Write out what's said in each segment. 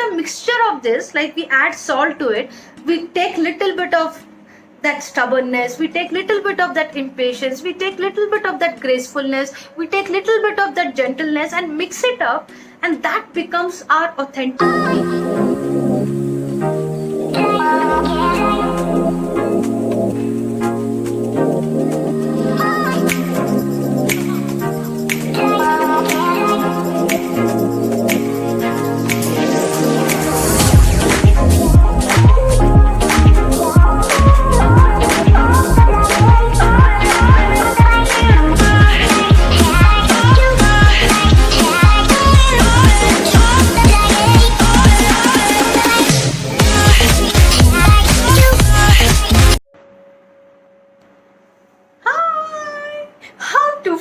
a mixture of this, like we add salt to it, we take little bit of that stubbornness, we take little bit of that impatience, we take little bit of that gracefulness, we take little bit of that gentleness and mix it up, and that becomes our authentic me.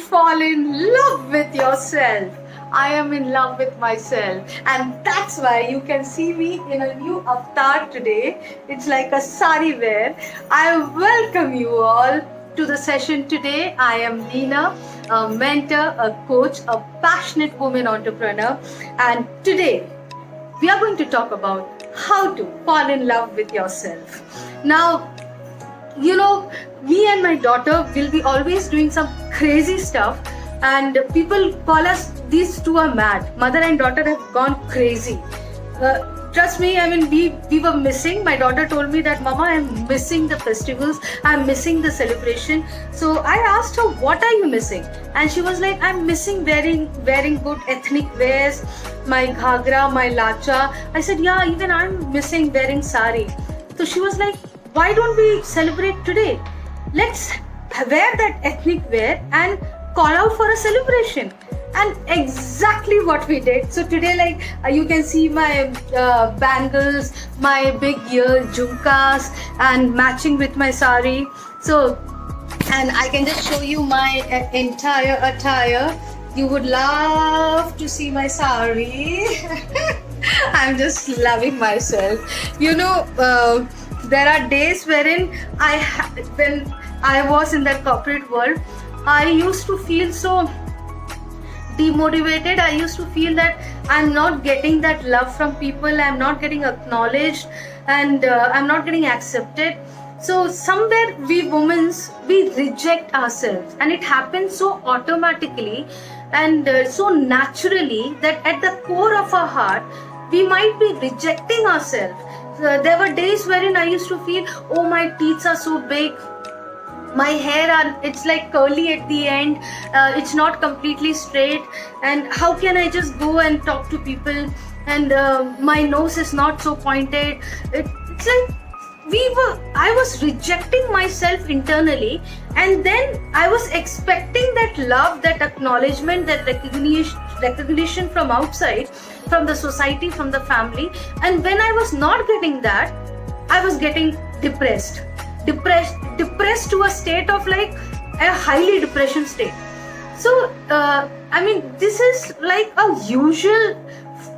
Fall in love with yourself. I am in love with myself, and that's why you can see me in a new avatar today. It's like a sari wear. I welcome you all to the session today. I am Leena, a mentor, a coach, a passionate woman entrepreneur, and today we are going to talk about how to fall in love with yourself. Now, you know, me and my daughter will be always doing some crazy stuff, and people call us, these two are mad. Mother and daughter have gone crazy. Trust me, I mean, we were missing. My daughter told me that, Mama, I'm missing the festivals, I'm missing the celebration. So I asked her, what are you missing? And she was like, I'm missing wearing good ethnic wears, my ghagra, my lacha. I said, yeah, even I'm missing wearing sari. So she was like, why don't we celebrate today? Let's wear that ethnic wear and call out for a celebration. And exactly what we did. So today, like you can see my bangles, my big ear jhumkas, and matching with my sari. So, and I can just show you my entire attire. You would love to see my sari. I'm just loving myself. You know, there are days wherein when I was in that corporate world, I used to feel so demotivated. I used to feel that I'm not getting that love from people, I'm not getting acknowledged, and I'm not getting accepted. So somewhere we women, we reject ourselves, and it happens so automatically and so naturally that at the core of our heart we might be rejecting ourselves. There were days wherein I used to feel, oh, my teeth are so big, my hair it's like curly at the end, it's not completely straight, and how can I just go and talk to people, and my nose is not so pointed. It's like I was rejecting myself internally, and then I was expecting that love, that acknowledgement, that recognition from outside, from the society, from the family. And when I was not getting that, I was getting depressed to a state of like a highly depression state. So I mean, this is like a usual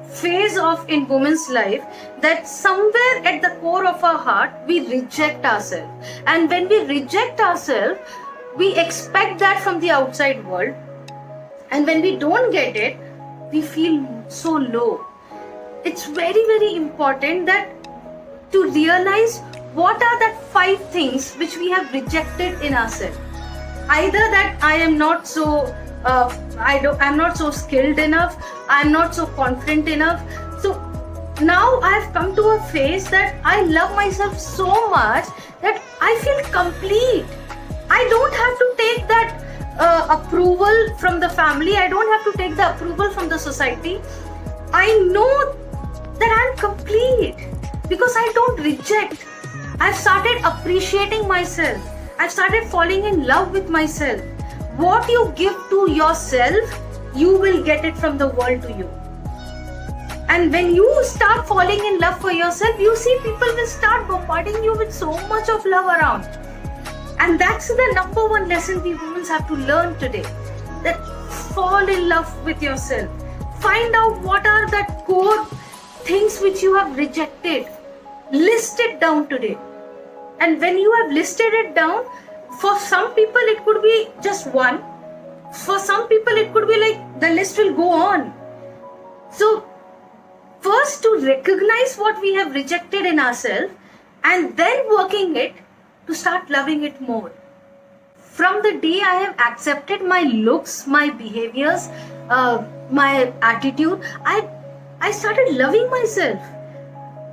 phase of in women's life, that somewhere at the core of our heart we reject ourselves, and when we reject ourselves we expect that from the outside world, and when we don't get it we feel so low. It's very, very important that to realize what are that 5 things which we have rejected in ourselves. Either that I am not so I'm not so skilled enough, I'm not so confident enough. So now I have come to a phase that I love myself so much that I feel complete. I don't have to take that approval from the family, I don't have to take the approval from the society. I know that I'm complete because I don't reject. I've started appreciating myself. I've started falling in love with myself. What you give to yourself, you will get it from the world to you. And when you start falling in love for yourself, you see people will start bombarding you with so much of love around. And that's the number one lesson we women have to learn today. That fall in love with yourself. Find out what are the core things which you have rejected. List it down today. And when you have listed it down, for some people it could be just one. For some people it could be like the list will go on. So first to recognize what we have rejected in ourselves and then working it to start loving it more. From the day I have accepted my looks, my behaviors, my attitude, I started loving myself.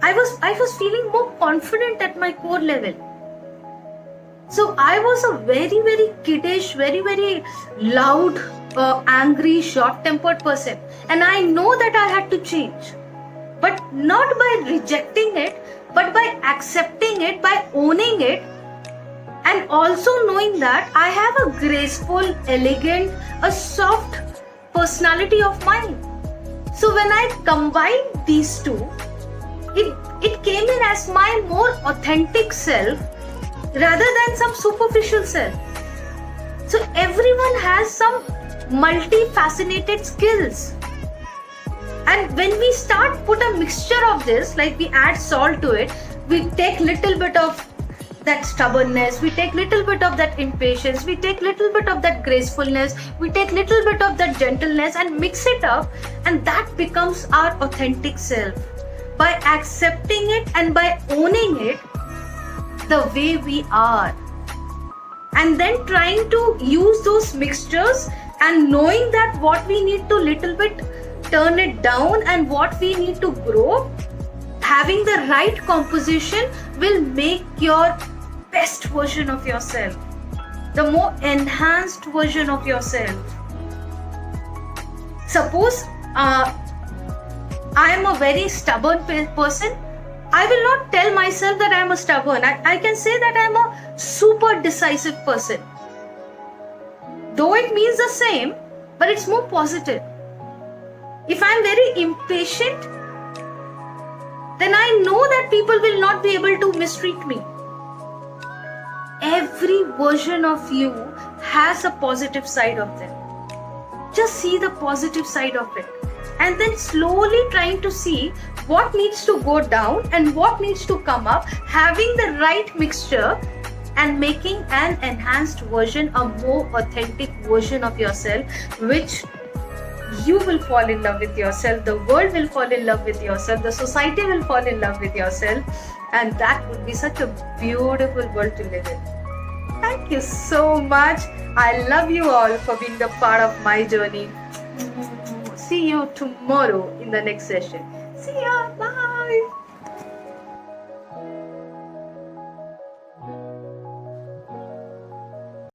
I was feeling more confident at my core level. So I was a very, very kiddish, very, very loud, angry, short-tempered person. And I know that I had to change. But not by rejecting it, but by accepting it, by owning it, and also knowing that I have a graceful, elegant, a soft personality of mine. So when I combined these two, it came in as my more authentic self rather than some superficial self. So everyone has some multifaceted skills. And when we start put a mixture of this, like we add salt to it, we take little bit of that stubbornness, we take little bit of that impatience, we take little bit of that gracefulness, we take little bit of that gentleness and mix it up, and that becomes our authentic self. By accepting it and by owning it the way we are, and then trying to use those mixtures and knowing that what we need to little bit turn it down and what we need to grow, having the right composition will make your best version of yourself, the more enhanced version of yourself. Suppose I am a very stubborn person, I will not tell myself that I am a stubborn. I can say that I am a super decisive person. Though it means the same, but it's more positive. If I am very impatient, then I know that people will not be able to mistreat me. Every version of you has a positive side of them. Just see the positive side of it. And then slowly trying to see what needs to go down and what needs to come up, having the right mixture and making an enhanced version, a more authentic version of yourself, which you will fall in love with yourself, the world will fall in love with yourself, the society will fall in love with yourself, and that would be such a beautiful world to live in. Thank you so much. I love you all for being the part of my journey. See you tomorrow in the next session. See ya. Bye.